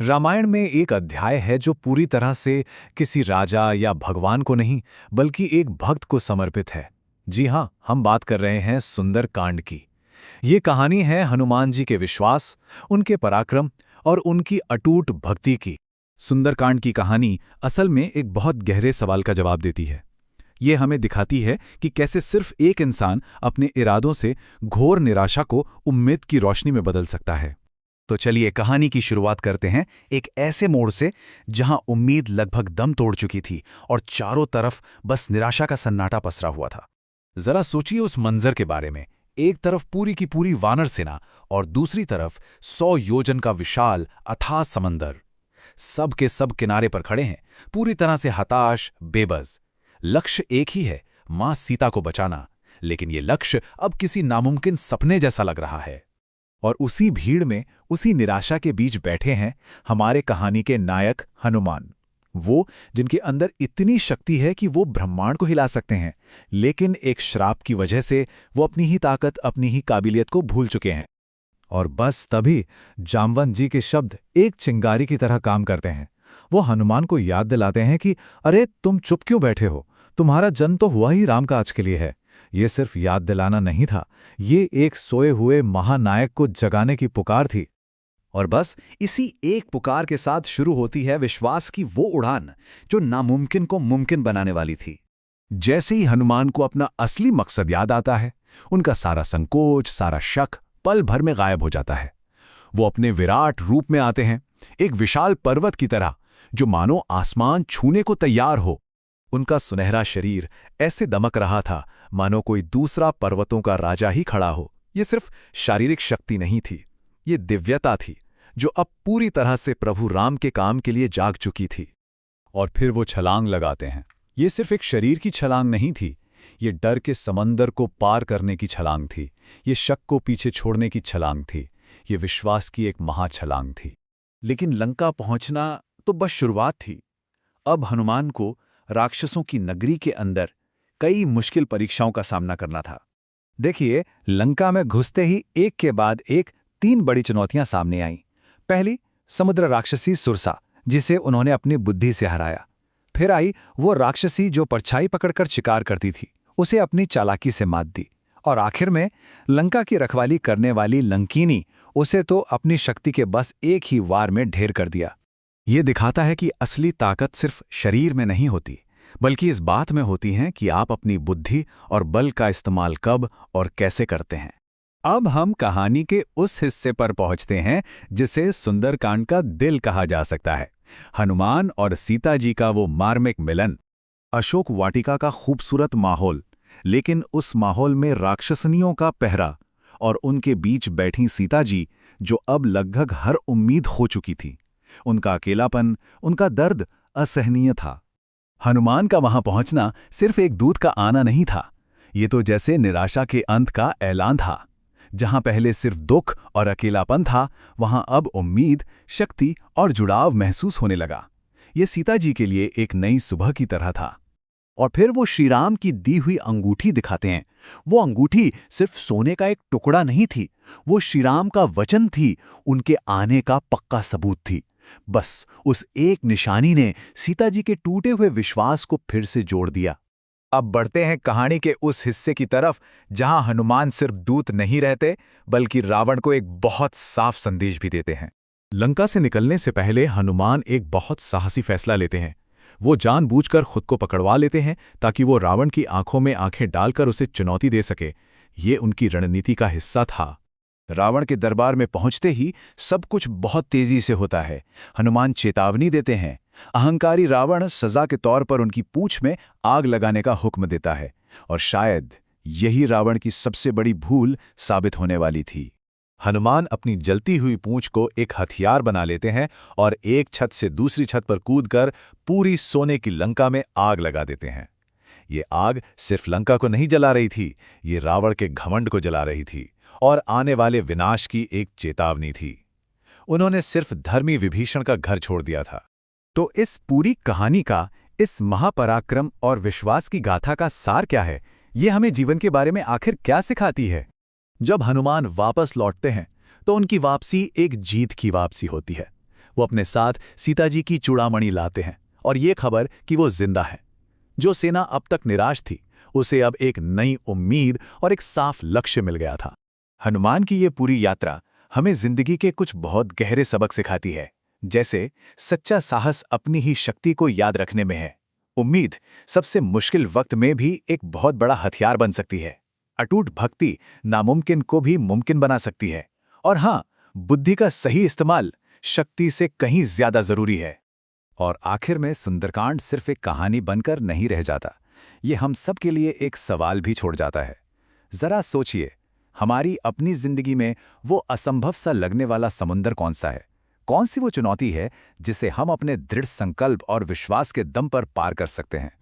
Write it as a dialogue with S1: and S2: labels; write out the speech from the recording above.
S1: रामायण में एक अध्याय है जो पूरी तरह से किसी राजा या भगवान को नहीं बल्कि एक भक्त को समर्पित है। जी हाँ, हम बात कर रहे हैं सुंदर कांड की। ये कहानी है हनुमान जी के विश्वास, उनके पराक्रम और उनकी अटूट भक्ति की।
S2: सुंदरकांड की कहानी असल में एक बहुत गहरे सवाल का जवाब देती है। ये हमें दिखाती है कि कैसे सिर्फ एक इंसान अपने इरादों से घोर निराशा को उम्मीद की रोशनी में बदल सकता है।
S3: तो चलिए कहानी की शुरुआत करते हैं एक ऐसे मोड़ से जहां उम्मीद लगभग दम तोड़ चुकी थी और चारों तरफ बस निराशा का सन्नाटा पसरा हुआ था। जरा सोचिए उस मंजर के बारे में। एक तरफ पूरी की पूरी वानर सेना और दूसरी तरफ 100 योजन का विशाल अथाह समंदर। सब के सब किनारे पर खड़े हैं, पूरी तरह से हताश, बेबस। लक्ष्य एक ही है, मां सीता को बचाना, लेकिन ये लक्ष्य अब किसी नामुमकिन सपने जैसा लग रहा है।
S1: और उसी भीड़ में, उसी निराशा के बीच बैठे हैं हमारे कहानी के नायक हनुमान। वो जिनके अंदर इतनी शक्ति है कि वो ब्रह्मांड को हिला सकते हैं, लेकिन एक श्राप की वजह से वो अपनी ही ताकत, अपनी ही काबिलियत को भूल चुके हैं। और बस तभी जामवंत जी के शब्द एक चिंगारी की तरह काम करते हैं। वो हनुमान को याद दिलाते हैं कि अरे तुम चुप क्यों बैठे हो, तुम्हारा जन्म तो हुआ ही राम काज के लिए है। ये सिर्फ याद दिलाना नहीं था, ये एक सोए हुए महानायक को जगाने की पुकार थी।
S3: और बस इसी एक पुकार के साथ शुरू होती है विश्वास की वो उड़ान जो नामुमकिन को मुमकिन बनाने वाली थी।
S1: जैसे ही हनुमान को अपना असली मकसद याद आता है, उनका सारा संकोच, सारा शक पल भर में गायब हो जाता है। वो अपने विराट रूप में आते हैं, एक विशाल पर्वत की तरह जो मानो आसमान छूने को तैयार हो। उनका सुनहरा शरीर ऐसे दमक रहा था मानो कोई दूसरा पर्वतों का राजा ही खड़ा हो। ये सिर्फ शारीरिक शक्ति नहीं थी, ये दिव्यता थी जो अब पूरी तरह से प्रभु राम के काम के लिए जाग चुकी थी। और फिर वो छलांग लगाते हैं। ये सिर्फ एक शरीर की छलांग नहीं थी, ये डर के समंदर को पार करने की छलांग थी, ये शक को पीछे छोड़ने की छलांग थी, ये विश्वास की एक महाछलांग थी।
S3: लेकिन लंका पहुंचना तो बस शुरुआत थी। अब हनुमान को राक्षसों की नगरी के अंदर कई मुश्किल परीक्षाओं का सामना करना था।
S1: देखिए, लंका में घुसते ही एक के बाद एक 3 बड़ी चुनौतियां सामने आईं। पहली, समुद्र राक्षसी सुरसा, जिसे उन्होंने अपनी बुद्धि से हराया। फिर आई वो राक्षसी जो परछाई पकड़कर शिकार करती थी, उसे अपनी चालाकी से मात दी। और आखिर में लंका की रखवाली करने वाली लंकीनी, उसे तो अपनी शक्ति के बस एक ही वार में ढेर कर दिया।
S3: ये दिखाता है कि असली ताकत सिर्फ शरीर में नहीं होती, बल्कि इस बात में होती है कि आप अपनी बुद्धि और बल का इस्तेमाल कब और कैसे करते हैं।
S1: अब हम कहानी के उस हिस्से पर पहुंचते हैं जिसे सुंदरकांड का दिल कहा जा सकता है। हनुमान और सीता जी का वो मार्मिक मिलन। अशोक वाटिका का खूबसूरत माहौल, लेकिन उस माहौल में राक्षसनियों का पहरा और उनके बीच बैठी सीता जी जो अब लगभग हर उम्मीद खो चुकी थी। उनका अकेलापन, उनका दर्द असहनीय था। हनुमान का वहां पहुंचना सिर्फ एक दूत का आना नहीं था, ये तो जैसे निराशा के अंत का ऐलान था। जहां पहले सिर्फ दुख और अकेलापन था, वहां अब उम्मीद, शक्ति और जुड़ाव महसूस होने लगा। ये सीता जी के लिए एक नई सुबह की तरह था।
S3: और फिर वो श्रीराम की दी हुई अंगूठी दिखाते हैं। वो अंगूठी सिर्फ सोने का एक टुकड़ा नहीं थी, वो श्रीराम का वचन थी, उनके आने का पक्का सबूत थी। बस उस एक निशानी ने सीता जी के टूटे हुए विश्वास को फिर से जोड़ दिया।
S1: अब बढ़ते हैं कहानी के उस हिस्से की तरफ जहां हनुमान सिर्फ दूत नहीं रहते, बल्कि रावण को एक बहुत साफ संदेश भी देते हैं। लंका से निकलने से पहले हनुमान एक बहुत साहसी फैसला लेते हैं। वो जानबूझकर खुद को पकड़वा लेते हैं ताकि वो रावण की आंखों में आंखें डालकर उसे चुनौती दे सके। ये उनकी रणनीति का हिस्सा था।
S3: रावण के दरबार में पहुंचते ही सब कुछ बहुत तेजी से होता है। हनुमान चेतावनी देते हैं। अहंकारी रावण सजा के तौर पर उनकी पूंछ में आग लगाने का हुक्म देता है, और शायद यही रावण की सबसे बड़ी भूल साबित होने वाली थी। हनुमान अपनी जलती हुई पूंछ को एक हथियार बना लेते हैं और एक छत से दूसरी छत पर कूदकर पूरी सोने की लंका में आग लगा देते हैं। ये आग सिर्फ लंका को नहीं जला रही थी, ये रावण के घमंड को जला रही थी और आने वाले विनाश की एक चेतावनी थी। उन्होंने सिर्फ धर्मी विभीषण का घर छोड़ दिया था।
S1: तो इस पूरी कहानी का, इस महापराक्रम और विश्वास की गाथा का सार क्या है? ये हमें जीवन के बारे में आखिर क्या सिखाती है? जब हनुमान वापस लौटते हैं तो उनकी वापसी एक जीत की वापसी होती है।
S3: वो अपने साथ सीता जी की चूड़ामणि लाते हैं और ये खबर कि वो जिंदा है। जो सेना अब तक निराश थी, उसे अब एक नई उम्मीद और एक साफ लक्ष्य मिल गया था। हनुमान की ये पूरी यात्रा हमें जिंदगी के कुछ बहुत गहरे सबक सिखाती है, जैसे सच्चा साहस अपनी ही शक्ति को याद रखने में है। उम्मीद सबसे मुश्किल वक्त में भी एक बहुत बड़ा हथियार बन सकती है। अटूट भक्ति नामुमकिन को भी मुमकिन बना सकती है। और हाँ, बुद्धि का सही इस्तेमाल शक्ति से कहीं ज्यादा जरूरी है।
S1: और आखिर में सुंदरकांड सिर्फ एक कहानी बनकर नहीं रह जाता, ये हम सब के लिए एक सवाल भी छोड़ जाता है। जरा सोचिए, हमारी अपनी जिंदगी में वो असंभव सा लगने वाला समुंदर कौन सा है? कौन सी वो चुनौती है जिसे हम अपने दृढ़ संकल्प और विश्वास के दम पर पार कर सकते हैं?